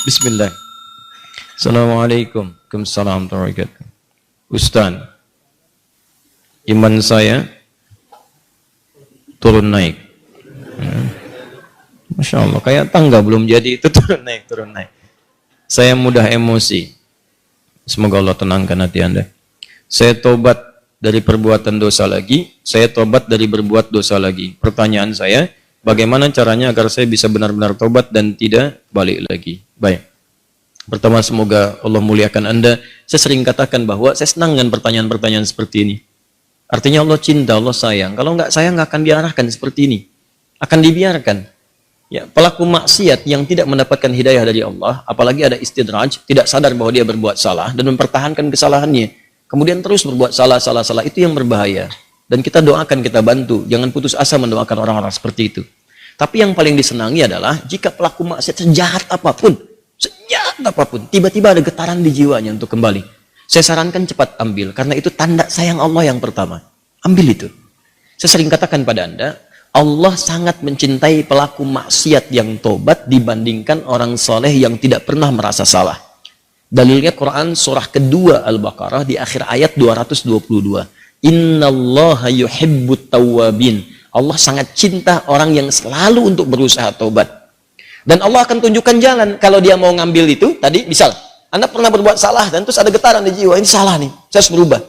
Bismillah. Assalamualaikum. Waalaikumsalam warahmatullahi wabarakatuh. Ustaz, iman saya turun naik. Masya Allah, kayak tangga belum jadi itu turun naik. Saya mudah emosi. Semoga Allah tenangkan hati Anda. Saya tobat dari perbuatan dosa lagi, saya tobat dari berbuat dosa lagi. Pertanyaan saya, bagaimana caranya agar saya bisa benar-benar tobat dan tidak balik lagi? Baik. Pertama, semoga Allah muliakan Anda. Saya sering katakan bahwa saya senang dengan pertanyaan-pertanyaan seperti ini. Artinya Allah cinta, Allah sayang. Kalau nggak sayang, nggak akan diarahkan seperti ini. Akan dibiarkan. Ya, pelaku maksiat yang tidak mendapatkan hidayah dari Allah, apalagi ada istidraj, tidak sadar bahwa dia berbuat salah dan mempertahankan kesalahannya, kemudian terus berbuat salah, itu yang berbahaya. Dan kita doakan, kita bantu. Jangan putus asa mendoakan orang-orang seperti itu. Tapi yang paling disenangi adalah jika pelaku maksiat sejahat apapun, tiba-tiba ada getaran di jiwanya untuk kembali. Saya sarankan cepat ambil, karena itu tanda sayang Allah yang pertama. Ambil itu. Saya sering katakan pada Anda, Allah sangat mencintai pelaku maksiat yang tobat dibandingkan orang soleh yang tidak pernah merasa salah. Dalilnya Quran surah kedua Al-Baqarah di akhir ayat 222. Innallaha yuhibbut tawwabin. Allah sangat cinta orang yang selalu untuk berusaha tobat. Dan Allah akan tunjukkan jalan. Kalau dia mau ngambil itu, tadi misal, Anda pernah berbuat salah dan terus ada getaran di jiwa, ini salah nih, saya harus berubah.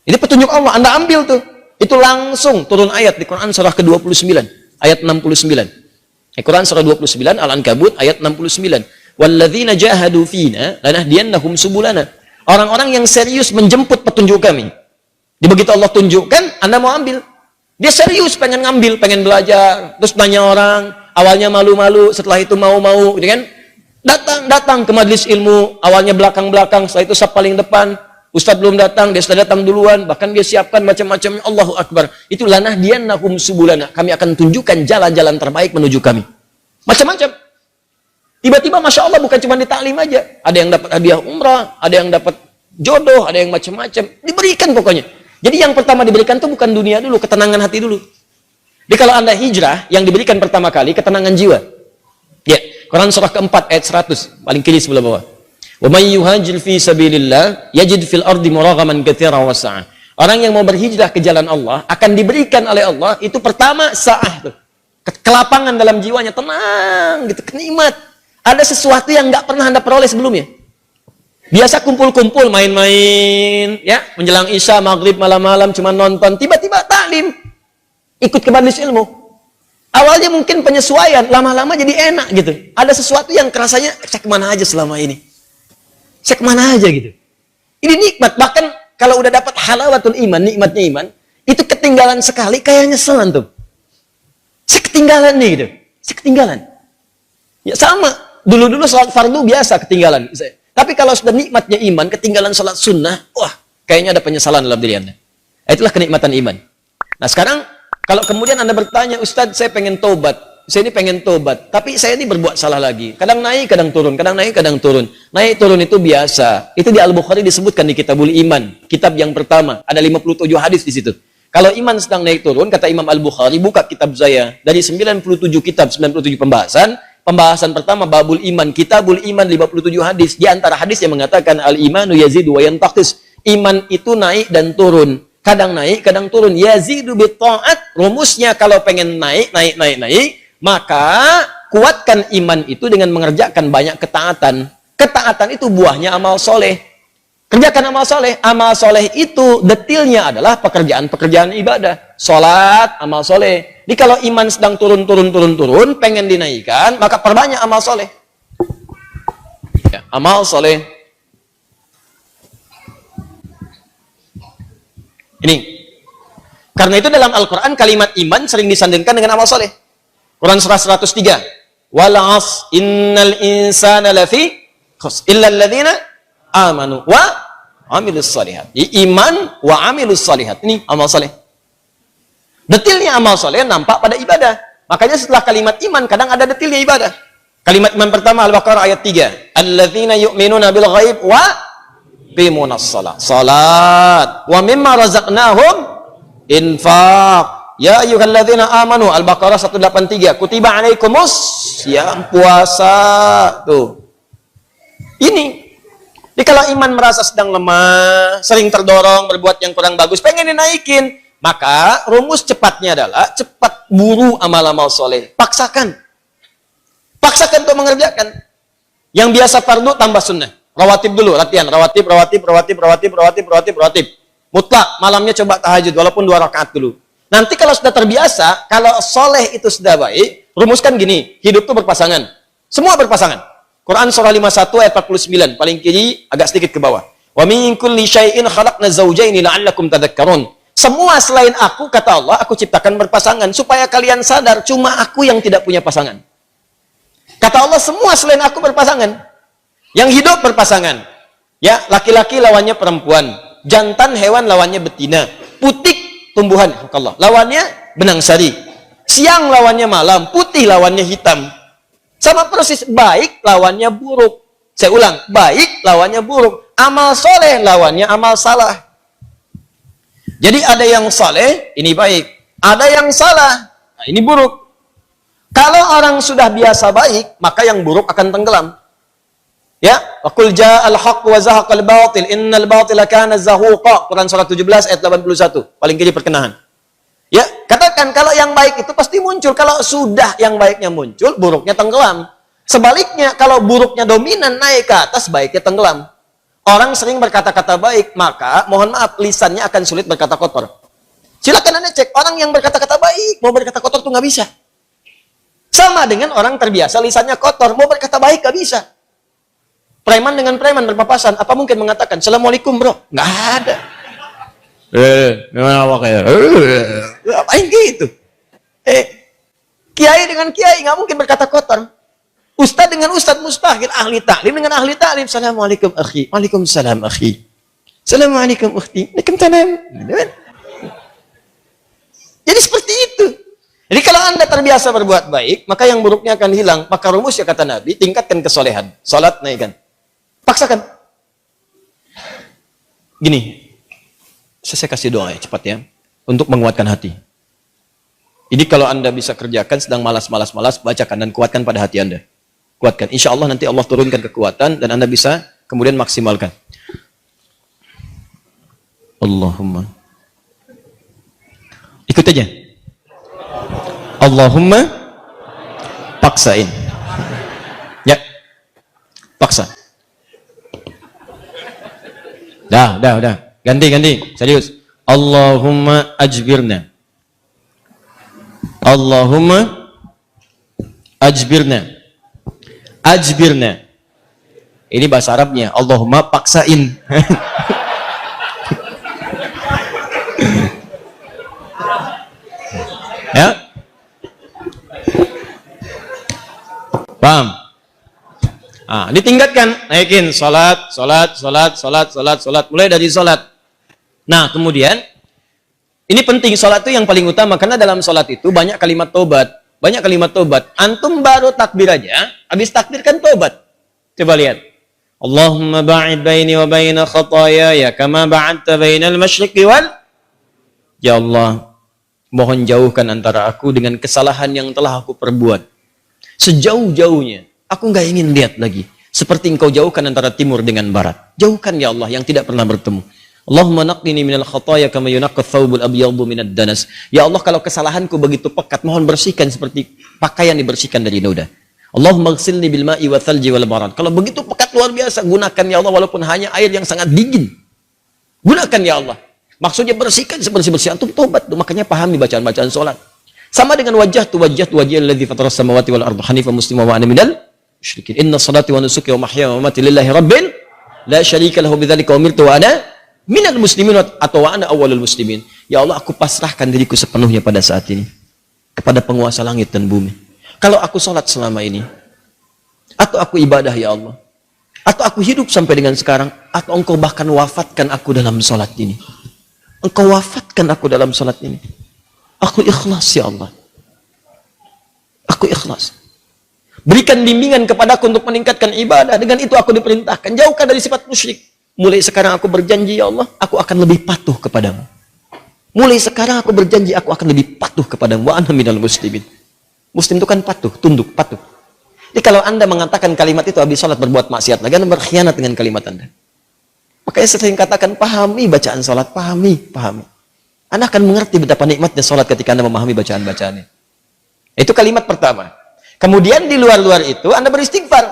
Ini petunjuk Allah, Anda ambil tuh. Itu langsung turun ayat di Quran surah ke-29, ayat 69. Quran surah 29, Al-Ankabut, ayat 69. Walladzina jahadu fina lanahdiyannahum subulana. Orang-orang yang serius menjemput petunjuk kami. Begitu Allah tunjukkan, Anda mau ambil. Dia serius pengen ngambil, pengen belajar, terus tanya orang. Awalnya malu-malu, setelah itu mau-mau, gitu kan? Datang ke majelis ilmu, awalnya belakang-belakang, setelah itu saf paling depan. Ustadz belum datang, dia sudah datang duluan, bahkan dia siapkan macam-macam. Allahu Akbar. Itu lanahdiyannahum subulana. Kami akan tunjukkan jalan-jalan terbaik menuju kami. Macam-macam. Tiba-tiba Masya Allah bukan cuma di taklim aja. Ada yang dapat hadiah umrah, ada yang dapat jodoh, ada yang macam-macam. Diberikan pokoknya. Jadi yang pertama diberikan itu bukan dunia dulu, ketenangan hati dulu. Jadi kalau Anda hijrah, yang diberikan pertama kali, ketenangan jiwa. Ya, Quran surah keempat, ayat 100, paling kiri sebelah bawah. Wa may yuhajir fi sabilillah, yajid fil ardi muraghaman katsiran wa sa'ah. Orang yang mau berhijrah ke jalan Allah, akan diberikan oleh Allah, itu pertama, sa'ah. Tuh. Kelapangan dalam jiwanya, tenang, gitu, kenikmat. Ada sesuatu yang nggak pernah Anda peroleh sebelumnya. Biasa kumpul-kumpul, main-main, ya, menjelang Isya, maghrib, malam-malam, cuma nonton, tiba-tiba taklim. Ikut ke majelis ilmu. Awalnya mungkin penyesuaian, lama-lama jadi enak gitu. Ada sesuatu yang kerasanya, saya kemana aja selama ini? Saya kemana aja gitu. Ini nikmat, bahkan kalau udah dapat halawatul iman, nikmatnya iman, itu ketinggalan sekali, kayak nyeselan tuh. Saya ketinggalan nih gitu. Saya ketinggalan. Ya sama, dulu-dulu sholat fardu biasa ketinggalan. Tapi kalau sudah nikmatnya iman, ketinggalan sholat sunnah, wah, kayaknya ada penyesalan dalam diri Anda. Itulah kenikmatan iman. Nah sekarang, kalau kemudian Anda bertanya, Ustadz saya pengen tobat, saya ini pengen tobat, tapi saya ini berbuat salah lagi. Kadang naik, kadang turun, kadang naik, kadang turun. Naik turun itu biasa. Itu di Al-Bukhari disebutkan di Kitabul Iman, kitab yang pertama. Ada 57 hadis di situ. Kalau iman sedang naik turun, kata Imam Al-Bukhari, buka kitab saya. Dari 97 kitab, 97 pembahasan. Pembahasan pertama, Babul Iman, Kitabul Iman, 57 hadis. Di antara hadis yang mengatakan, Al-imanu yazidu wa yantaqis. Iman itu naik dan turun. Kadang naik, kadang turun. Yazidu bitta'at. Rumusnya kalau pengen naik, maka kuatkan iman itu dengan mengerjakan banyak ketaatan. Ketaatan itu buahnya amal soleh. Kerjakan amal soleh. Amal soleh itu detailnya adalah pekerjaan-pekerjaan ibadah. Sholat, amal soleh. Jadi kalau iman sedang turun, pengen dinaikkan, maka perbanyak amal soleh. Ya, amal soleh. Ini. Karena itu dalam Al-Quran kalimat iman sering disandingkan dengan amal soleh. Quran surah 103. Wal 'as innal insana lafi khusr illa alladziina amanu wa 'amilus shalihat. Iman wa 'amilus shalihat. Ini amal soleh. Detilnya amal soleh nampak pada ibadah. Makanya setelah kalimat iman kadang ada detilnya ibadah. Kalimat iman pertama Al-Baqarah ayat 3. Alladziina yu'minuna bil ghaib wa yuqimunas shalah. Salat wa mimma razaqnahum infaq. Ya ayyuhalladzina amanu Al-Baqarah 183. Kutiba alaikumus siyam, puasa. Tuh. Ini. Jadi kalau iman merasa sedang lemah, sering terdorong berbuat yang kurang bagus, pengen dinaikin, maka rumus cepatnya adalah cepat buru amal-amal soleh. Paksakan. Paksakan untuk mengerjakan. Yang biasa fardu tambah sunnah. Rawatib dulu, latihan. Rawatib. Mutlak, malamnya coba tahajud, walaupun 2 rakaat dulu. Nanti kalau sudah terbiasa, kalau soleh itu sudah baik, rumuskan gini, hidup itu berpasangan. Semua berpasangan. Quran surah 51 ayat 49, paling kiri agak sedikit ke bawah. Wa min kulli syai'in khalaqna zawjaini la'allakum tadhakkarun. Semua selain aku, kata Allah, aku ciptakan berpasangan supaya kalian sadar cuma aku yang tidak punya pasangan. Kata Allah, semua selain aku berpasangan. Yang hidup berpasangan. Ya, laki-laki lawannya perempuan, jantan hewan lawannya betina, putik tumbuhan Allah lawannya benang sari, siang lawannya malam, putih lawannya hitam. Sama persis, baik lawannya buruk. Saya ulang, baik lawannya buruk. Amal soleh lawannya amal salah. Jadi ada yang soleh, ini baik. Ada yang salah, nah ini buruk. Kalau orang sudah biasa baik, maka yang buruk akan tenggelam. Ya, wa qul ja'al haqq wa zahaqal batil innal batila kana zahuqa. Quran surah 17 ayat 81. Paling kiri perkenahan. Ya, katakan kalau yang baik itu pasti muncul. Kalau sudah yang baiknya muncul, buruknya tenggelam. Sebaliknya, kalau buruknya dominan naik ke atas, baiknya tenggelam. Orang sering berkata-kata baik, maka mohon maaf, lisannya akan sulit berkata kotor. Silakan Anda cek, orang yang berkata-kata baik, mau berkata kotor tuh nggak bisa. Sama dengan orang terbiasa lisannya kotor, mau berkata baik nggak bisa. Preman dengan preman berpapasan, apa mungkin mengatakan, Assalamualaikum bro? Nggak ada. Gimana awaknya? Apain gitu? Kiai dengan kiai nggak mungkin berkata kotor. Ustadz dengan ustadz mustahil, ahli taklim dengan ahli taklim. Assalamualaikum akhi. Waalaikumsalam akhi. Assalamualaikum ukhti. Waalaikumsalam. Jadi seperti itu. Jadi kalau Anda terbiasa berbuat baik, maka yang buruknya akan hilang. Maka rumusnya kata Nabi, tingkatkan kesolehan. Salat naikkan. Paksakan. Gini. Saya kasih doa ya, cepat ya. Untuk menguatkan hati. Ini kalau Anda bisa kerjakan, sedang malas, bacakan dan kuatkan pada hati Anda. Kuatkan. Insya Allah nanti Allah turunkan kekuatan dan Anda bisa kemudian maksimalkan. Allahumma. Ikut aja. Allahumma paksain. Ya. Paksa. Dah. Ganti. Serius. Allahumma ajbirna. Allahumma ajbirna. Ajbirna. Ini bahasa Arabnya. Allahumma paksain. Ya. Paham? Ditingkatkan, naikin salat. Mulai dari salat. Nah, kemudian ini penting, salat itu yang paling utama karena dalam salat itu banyak kalimat tobat. Antum baru takbir aja, habis takbir kan tobat. Coba lihat. Allahumma ba'id baini wa baina khataaya kama ba'adta bainal masyriqi wal. Ya Allah, mohon jauhkan antara aku dengan kesalahan yang telah aku perbuat. Sejauh-jauhnya, aku nggak ingin lihat lagi. Seperti engkau jauhkan antara timur dengan barat. Jauhkan ya Allah yang tidak pernah bertemu. Allahumma naqqini minal khataaya kama yunaqqa thawbul abyadu minad danas. Ya Allah, kalau kesalahanku begitu pekat, mohon bersihkan seperti pakaian dibersihkan dari noda. Allahumma ighsilni bil ma'i wa thalji wal barad. Kalau begitu pekat luar biasa, gunakan ya Allah walaupun hanya air yang sangat dingin. Gunakan ya Allah. Maksudnya bersihkan sebersih-bersih. Antum tobat tuh, makanya pahami bacaan-bacaan salat. Sama dengan wajah wajhiyal ladzi fatara samawati wal arda hanifan muslima wa ana minal musyrikin. Inna salati wa nusuki wa mahyaya wa mamati lillahi rabbil la syarika lahu bidzalika umirtu wa ana minal muslimin atau wa ana awwalul muslimin. Ya Allah, aku pasrahkan diriku sepenuhnya pada saat ini kepada penguasa langit dan bumi. Kalau aku salat selama ini, atau aku ibadah ya Allah, atau aku hidup sampai dengan sekarang, atau engkau bahkan wafatkan aku dalam salat ini. Engkau wafatkan aku dalam salat ini. Aku ikhlas ya Allah. Aku ikhlas. Berikan bimbingan kepadaku untuk meningkatkan ibadah. Dengan itu aku diperintahkan. Jauhkan dari sifat musyrik. Mulai sekarang aku berjanji ya Allah, aku akan lebih patuh kepadamu. Mulai sekarang aku berjanji aku akan lebih patuh kepadamu. Wa ana minal muslimin. Muslim itu kan patuh, tunduk, patuh. Jadi kalau Anda mengatakan kalimat itu habis sholat berbuat maksiat lagi, Anda berkhianat dengan kalimat Anda. Makanya saya sering katakan, pahami bacaan sholat, pahami. Anda akan mengerti betapa nikmatnya sholat ketika Anda memahami bacaan-bacaannya. Itu kalimat pertama. Kemudian di luar-luar itu Anda beristighfar.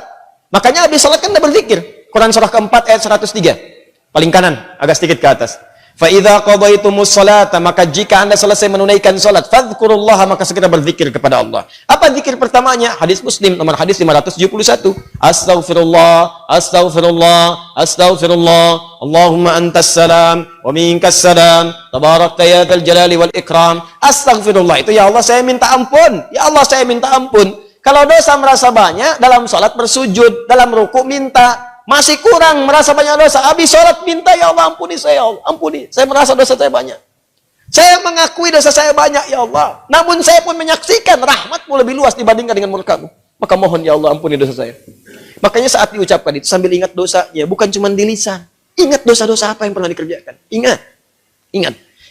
Makanya habis sholat kan Anda berzikir. Quran surah keempat ayat 103. Paling kanan, agak sedikit ke atas. فَإِذَا قَضَيْتُمُ الصَّلَاةَ, maka jika Anda selesai menunaikan salat, fadhkurullaha, maka segera berzikir kepada Allah. Apa zikir pertamanya? Hadis Muslim nomor hadis 571. Astaghfirullah, astaghfirullah, astaghfirullah. Allahumma antas salam wa minkas salam. Tabarakta ya dzal jalali wal ikram. Astaghfirullah itu ya Allah saya minta ampun. Ya Allah saya minta ampun. Kalau dosa merasa banyak dalam salat bersujud, dalam ruku minta. Masih kurang, merasa banyak dosa. Habis sholat minta, ya Allah ampuni saya, ya Allah. Ampuni. Saya merasa dosa saya banyak. Saya mengakui dosa saya banyak, ya Allah. Namun saya pun menyaksikan rahmatmu lebih luas dibandingkan dengan murkamu. Maka mohon, ya Allah ampuni dosa saya. Makanya saat diucapkan itu sambil ingat dosanya. Bukan cuma di lisan. Ingat dosa-dosa apa yang pernah dikerjakan. Ingat.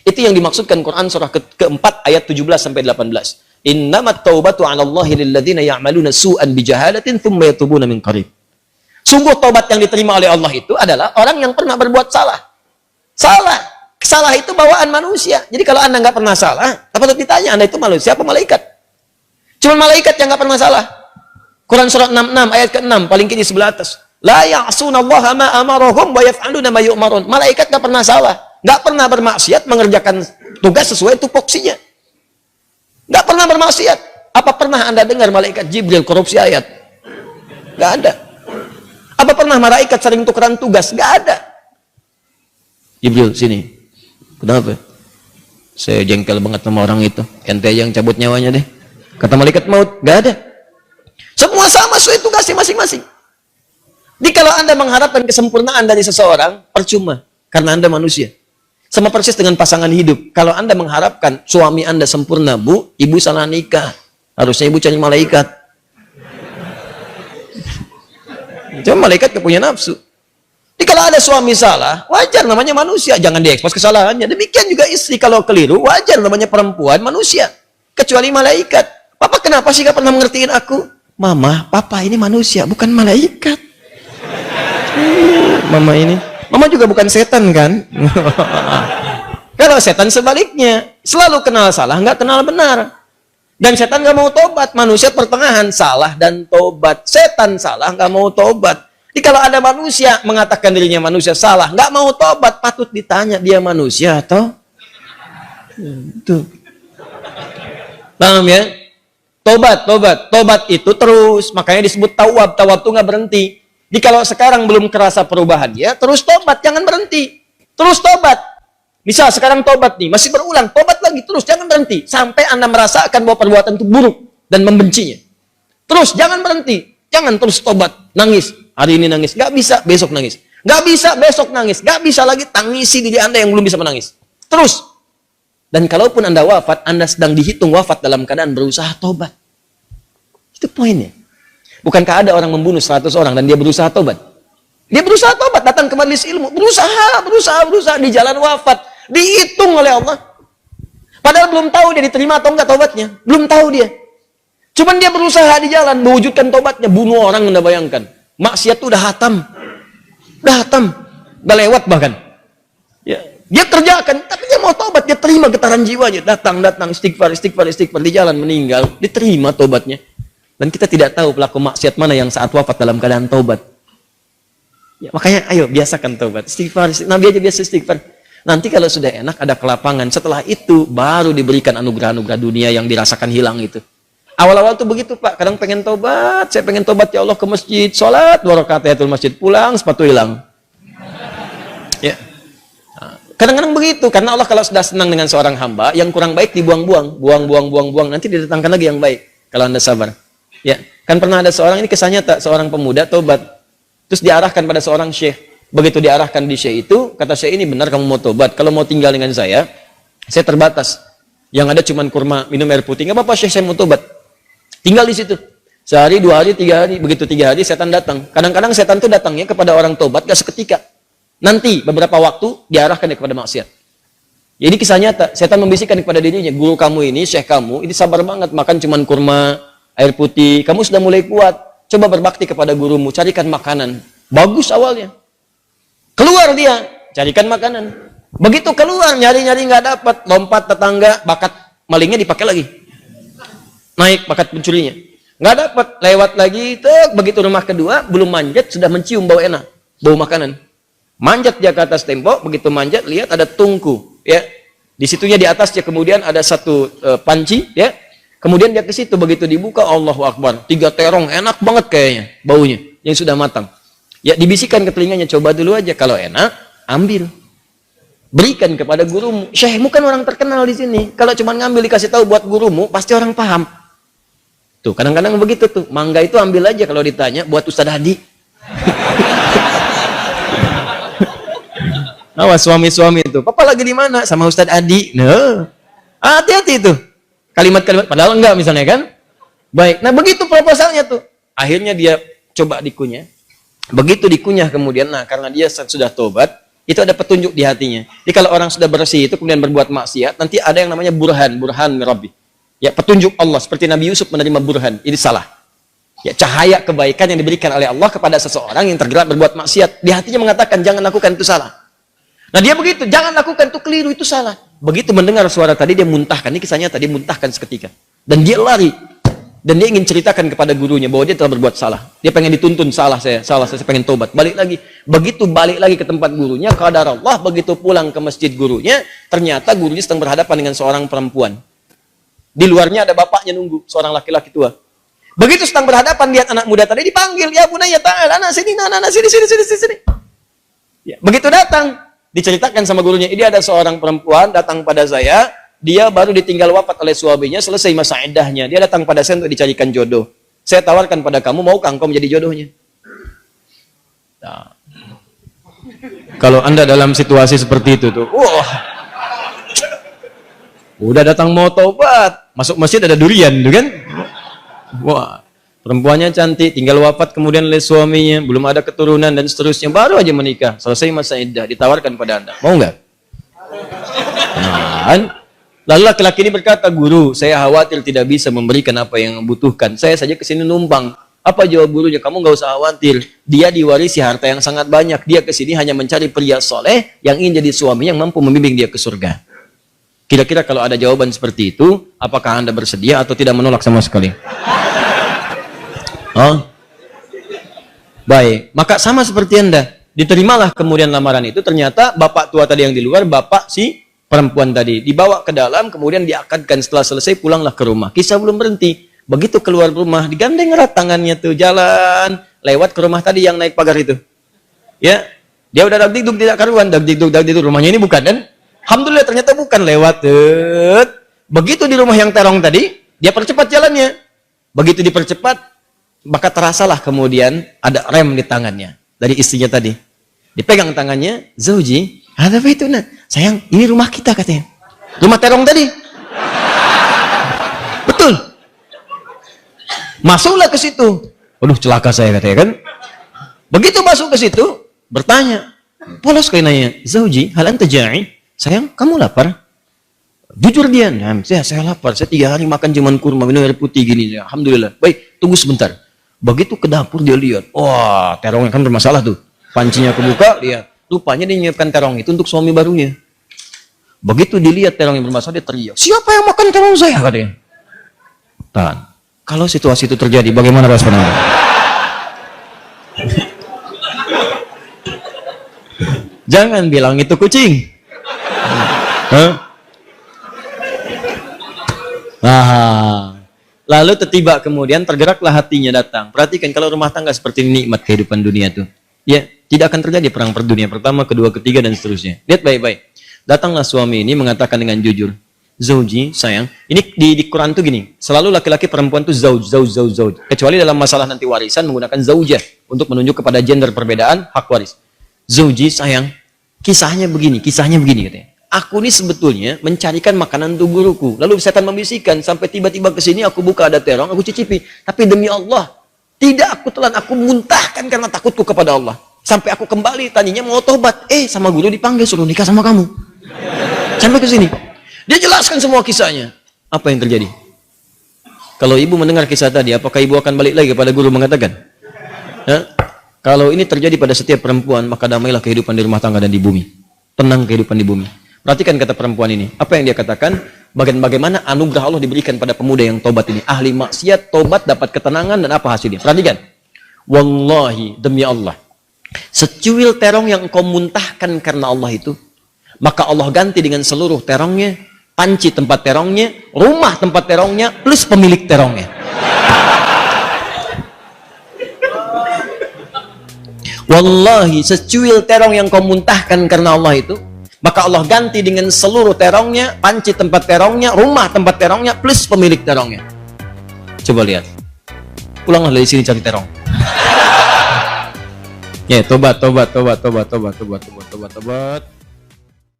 Itu yang dimaksudkan Quran surah keempat ayat 17-18. Innamat taubatu 'ala Allahi lilladzina ya'maluna su'an bijahalatin thumma yatubuna min qarib. Sungguh tobat yang diterima oleh Allah itu adalah orang yang pernah berbuat salah. Salah itu bawaan manusia. Jadi kalau Anda nggak pernah salah, apa patut ditanya, Anda itu manusia apa malaikat? Cuma malaikat yang nggak pernah salah. Quran surah 66 ayat ke-6 paling kiri sebelah atas. La ya'sunallaha ma amarahum wa yaf'aluna ma yu'marun. Malaikat nggak pernah salah, nggak pernah bermaksiat, mengerjakan tugas sesuai tupoksinya. Nggak pernah bermaksiat. Apa pernah Anda dengar malaikat Jibril korupsi ayat? Nggak ada. Apa pernah malaikat sering tukeran tugas? Nggak ada. Jibril, sini. Kenapa? Saya jengkel banget sama orang itu. Ente yang cabut nyawanya deh. Kata malaikat maut, nggak ada. Semua sama sesuai tugasnya masing-masing. Jadi kalau Anda mengharapkan kesempurnaan dari seseorang, percuma. Karena Anda manusia. Sama persis dengan pasangan hidup. Kalau Anda mengharapkan suami Anda sempurna, Bu, ibu salah nikah. Harusnya ibu cari malaikat. Cuma malaikat gak punya nafsu. Jadi kalau ada suami salah, wajar namanya manusia. Jangan diekspos kesalahannya. Demikian juga istri kalau keliru, wajar namanya perempuan manusia. Kecuali malaikat. Papa kenapa sih gak pernah mengertiin aku? Mama, papa ini manusia, bukan malaikat. Mama ini. Mama juga bukan setan kan? Kalau setan sebaliknya. Selalu kenal salah, gak kenal benar. Dan setan nggak mau tobat. Manusia pertengahan salah dan tobat. Setan salah nggak mau tobat. Jadi kalau ada manusia mengatakan dirinya manusia salah, nggak mau tobat, patut ditanya dia manusia atau? Tuh. Paham ya? Tobat itu terus. Makanya disebut tawab. Tawab itu nggak berhenti. Jadi kalau sekarang belum kerasa perubahan ya, terus tobat, jangan berhenti. Terus tobat. Misal sekarang tobat nih, masih berulang, tobat lagi terus, jangan berhenti. Sampai Anda merasakan bahwa perbuatan itu buruk dan membencinya. Terus, jangan berhenti. Jangan terus tobat, nangis. Hari ini nangis, nggak bisa, besok nangis. Nggak bisa, besok nangis. Nggak bisa lagi, tangisi diri Anda yang belum bisa menangis. Terus. Dan kalaupun Anda wafat, Anda sedang dihitung wafat dalam keadaan berusaha tobat. Itu poinnya. Bukankah ada orang membunuh 100 orang dan dia berusaha tobat? Dia berusaha tobat, datang ke majelis ilmu. Berusaha di jalan wafat. Dihitung oleh Allah. Padahal belum tahu dia diterima atau enggak tobatnya. Belum tahu dia. Cuman dia berusaha di jalan mewujudkan tobatnya. Bunuh orang, Anda bayangkan. Maksiat itu udah hatam. Udah lewat bahkan. Ya. Dia kerjakan, tapi dia mau tobat. Dia terima getaran jiwanya. Datang, istighfar. Di jalan meninggal. Diterima tobatnya. Dan kita tidak tahu pelaku maksiat mana yang saat wafat dalam keadaan tobat. Ya, makanya ayo biasakan tobat. Istighfar. Nabi aja biasa istighfar. Nanti kalau sudah enak ada kelapangan. Setelah itu baru diberikan anugerah-anugerah dunia yang dirasakan hilang itu. Awal-awal tuh begitu Pak. Kadang pengen tobat. Saya pengen tobat ya Allah ke masjid. Sholat 2 rakaat tahiyatul masjid. Pulang sepatu hilang. Ya. Kadang-kadang begitu. Karena Allah kalau sudah senang dengan seorang hamba. Yang kurang baik dibuang-buang. Buang. Nanti didatangkan lagi yang baik. Kalau Anda sabar. Ya. Kan pernah ada seorang, ini kisah nyata. Seorang pemuda tobat. Terus diarahkan pada seorang syekh. Begitu diarahkan di syekh itu, kata syekh ini benar kamu mau tobat. Kalau mau tinggal dengan saya terbatas. Yang ada cuma kurma, minum air putih. Nggak apa-apa syekh, saya mau tobat. Tinggal di situ. Sehari, 2 hari, 3 hari. Begitu 3 hari, setan datang. Kadang-kadang setan itu datangnya kepada orang tobat, gak seketika. Nanti, beberapa waktu, diarahkan dia kepada maksiat. Jadi kisah nyata, setan membisikkan kepada dirinya, guru kamu ini, syekh kamu, ini sabar banget, makan cuma kurma, air putih. Kamu sudah mulai kuat. Coba berbakti kepada gurumu, carikan makanan. Bagus awalnya. Keluar dia, carikan makanan. Begitu keluar, nyari-nyari nggak dapat, lompat tetangga, bakat malingnya dipakai lagi. Naik bakat pencurinya. Nggak dapat, lewat lagi, begitu rumah kedua, belum manjat, sudah mencium bau enak, bau makanan. Manjat dia ke atas tembok, begitu manjat, lihat ada tungku, ya. Di situnya di atasnya kemudian ada satu panci, ya. Kemudian dia ke situ, begitu dibuka, Allahu Akbar, 3 terong, enak banget kayaknya, baunya, yang sudah matang. Ya, dibisikkan ke telinganya, coba dulu aja, kalau enak, ambil. Berikan kepada gurumu. Syekhmu kan orang terkenal di sini. Kalau cuma ngambil dikasih tahu buat gurumu, pasti orang paham. Tuh, kadang-kadang begitu tuh. Mangga itu ambil aja kalau ditanya buat Ustadz Hadi. Awas suami-suami itu. Papa lagi di mana? Sama Ustadz Hadi. Nah, hati-hati tuh. Kalimat-kalimat padahal enggak misalnya kan. Baik. Nah, begitu proposalnya tuh. Akhirnya dia coba dikunyah. Begitu dikunyah kemudian, nah karena dia sudah tobat, itu ada petunjuk di hatinya. Jadi kalau orang sudah bersih itu kemudian berbuat maksiat, nanti ada yang namanya burhan mirabbi. Ya, petunjuk Allah seperti Nabi Yusuf menerima burhan. Ini salah. Ya, cahaya kebaikan yang diberikan oleh Allah kepada seseorang yang tergerak berbuat maksiat. Di hatinya mengatakan jangan lakukan itu salah. Nah, dia begitu, jangan lakukan itu keliru, itu salah. Begitu mendengar suara tadi dia muntahkan. Ini kisahnya tadi muntahkan seketika. Dan dia lari. Dan dia ingin ceritakan kepada gurunya bahwa dia telah berbuat salah. Dia pengen dituntun, salah saya pengen tobat. Balik lagi. Begitu balik lagi ke tempat gurunya, qadar Allah, begitu pulang ke masjid gurunya, ternyata gurunya sedang berhadapan dengan seorang perempuan. Di luarnya ada bapaknya nunggu, seorang laki-laki tua. Begitu sedang berhadapan, lihat anak muda tadi dipanggil, ya bunaya ta'al, anak sini, sini. Ya, begitu datang, diceritakan sama gurunya, ini ada seorang perempuan datang pada saya, dia baru ditinggal wafat oleh suaminya, selesai masa iddahnya. Dia datang pada saya untuk dicarikan jodoh. Saya tawarkan pada kamu, maukah engkau menjadi jodohnya? Nah. Kalau Anda dalam situasi seperti itu tuh, wah, udah datang mau tobat, masuk masjid ada durian, tuh kan? Wah, perempuannya cantik, tinggal wafat kemudian oleh suaminya, belum ada keturunan dan seterusnya, baru aja menikah, selesai masa iddah, ditawarkan pada Anda, mau nggak? Nah, lalu laki-laki ini berkata, guru, saya khawatir tidak bisa memberikan apa yang membutuhkan. Saya saja kesini numpang. Apa jawab gurunya? Kamu nggak usah khawatir. Dia diwarisi harta yang sangat banyak. Dia kesini hanya mencari pria soleh yang ingin jadi suami yang mampu membimbing dia ke surga. Kira-kira kalau ada jawaban seperti itu, apakah Anda bersedia atau tidak menolak sama sekali? Oh, baik. Maka sama seperti Anda. Diterimalah kemudian lamaran itu. Ternyata bapak tua tadi yang di luar, bapak si perempuan tadi dibawa ke dalam, kemudian diakadkan. Setelah selesai pulanglah ke rumah. Kisah belum berhenti. Begitu keluar rumah, digandeng erat tangannya tuh, jalan lewat ke rumah tadi yang naik pagar itu. Ya, dia udah dagdikduk tidak karuan, dagdikduk rumahnya ini bukan kan? Alhamdulillah ternyata bukan, lewat. Begitu di rumah yang terong tadi, dia percepat jalannya. Begitu dipercepat, maka terasalah kemudian ada rem di tangannya dari istrinya tadi. Dipegang tangannya, Zauji, ada apa itu, nak? Sayang, ini rumah kita katanya. Rumah terong tadi. Betul. Masuklah ke situ. Waduh, celaka saya katanya kan. Begitu masuk ke situ, bertanya. Polos kayak nanya, Zauji, hal anta ja'i? Sayang, kamu lapar? Jujur dia, nah, saya lapar. Saya 3 hari makan cuman kurma, minum air putih gini. Alhamdulillah. Baik, tunggu sebentar. Begitu ke dapur dia lihat. Wah, terongnya kan bermasalah tuh. Pancinya kebuka, lihat. Rupanya dia menyiapkan terong itu untuk suami barunya. Begitu dilihat terong yang bermasalah, dia teriak, siapa yang makan terong saya? Katanya. Tahan. Kalau situasi itu terjadi, bagaimana respon Anda? Jangan bilang itu kucing. Lalu tiba kemudian tergeraklah hatinya datang. Perhatikan kalau rumah tangga seperti ini, nikmat kehidupan dunia tuh. Ya, tidak akan terjadi perang per dunia pertama, kedua, ketiga dan seterusnya. Lihat baik-baik. Datanglah suami ini mengatakan dengan jujur, Zauji, sayang, ini di Quran tuh gini, selalu laki-laki perempuan tuh zauj. Kecuali dalam masalah nanti warisan menggunakan zaujah untuk menunjuk kepada gender perbedaan hak waris. Zauji, sayang, kisahnya begini katanya. Aku ini sebetulnya mencarikan makanan untuk guruku. Lalu setan membisikkan sampai tiba-tiba ke sini aku buka ada terong, aku cicipi. Tapi demi Allah, tidak aku telan, aku muntahkan karena takutku kepada Allah. Sampai aku kembali tadinya mau tobat, sama guru dipanggil suruh nikah sama kamu. Sampai ke sini. Dia jelaskan semua kisahnya. Apa yang terjadi? Kalau ibu mendengar kisah tadi, apakah ibu akan balik lagi kepada guru mengatakan? Ya? Kalau ini terjadi pada setiap perempuan, maka damailah kehidupan di rumah tangga dan di bumi. Tenang kehidupan di bumi. Perhatikan kata perempuan ini. Apa yang dia katakan? Bagaimana anugerah Allah diberikan pada pemuda yang tobat ini. Ahli maksiat, tobat, dapat ketenangan, dan apa hasilnya? Perhatikan. Wallahi, demi Allah. Secuil terong yang engkau muntahkan karena Allah itu, maka Allah ganti dengan seluruh terongnya, panci tempat terongnya, rumah tempat terongnya, plus pemilik terongnya. Wallahi, secuil terong yang kau muntahkan karena Allah itu, maka Allah ganti dengan seluruh terongnya, panci tempat terongnya, rumah tempat terongnya, plus pemilik terongnya. Coba lihat. Pulanglah dari sini cari terong. Ya, tobat.